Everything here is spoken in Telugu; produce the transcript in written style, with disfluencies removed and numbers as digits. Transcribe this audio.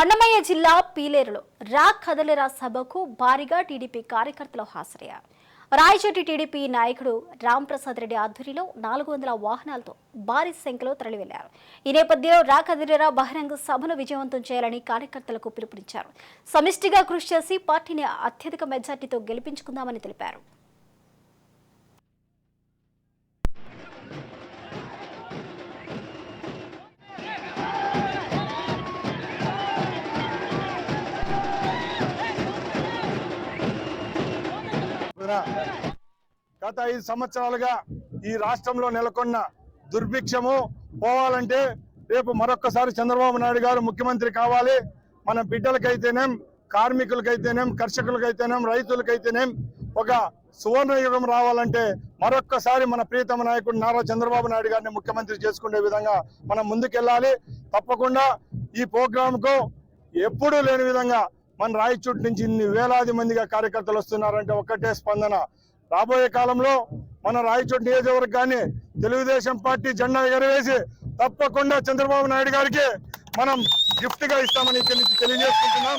అన్నమయ్య జిల్లా పీలేరులో రా కదలిరా సభకు భారీగా టీడీపీ కార్యకర్తలు హాజరయ్యారు. రాయచోటి టీడీపీ నాయకుడు రాంప్రసాద్ రెడ్డి ఆధ్వర్యంలో 400 వాహనాలతో భారీ సంఖ్యలో తరలివెళ్లారు. ఈ నేపథ్యంలో రా కదలిరా బహిరంగ సభను విజయవంతం చేయాలని కార్యకర్తలకు పిలుపునిచ్చారు. సమిష్టిగా కృషి చేసి పార్టీని అత్యధిక మెజార్టీతో గెలిపించుకుందామని తెలిపారు. గత 5 సంవత్సరాలుగా ఈ రాష్ట్రంలో నెలకొన్న దుర్భిక్షము పోవాలంటే రేపు మరొక్కసారి చంద్రబాబు నాయుడు గారు ముఖ్యమంత్రి కావాలి. మన బిడ్డలకైతేనేం, కార్మికులకైతేనేం, కర్షకులకైతేనేం, రైతులకైతేనేం ఒక సువర్ణ యుగం రావాలంటే మరొక్కసారి మన ప్రియతమ నాయకుడు నారా చంద్రబాబు నాయుడు గారిని ముఖ్యమంత్రి చేసుకునే విధంగా మనం ముందుకెళ్ళాలి. తప్పకుండా ఈ ప్రోగ్రాంకు ఎప్పుడూ లేని విధంగా మన రాయచోటి నుంచి ఇన్ని వేలాది మందిగా కార్యకర్తలు వస్తున్నారంటే ఒక్కటే స్పందన. రాబోయే కాలంలో మన రాయచోటి నియోజకవర్గాన్ని తెలుగుదేశం పార్టీ జెండా ఎగరవేసి తప్పకుండా చంద్రబాబు నాయుడు గారికి మనం గిఫ్ట్ గా ఇస్తామని తెలియజేసుకుంటున్నాం.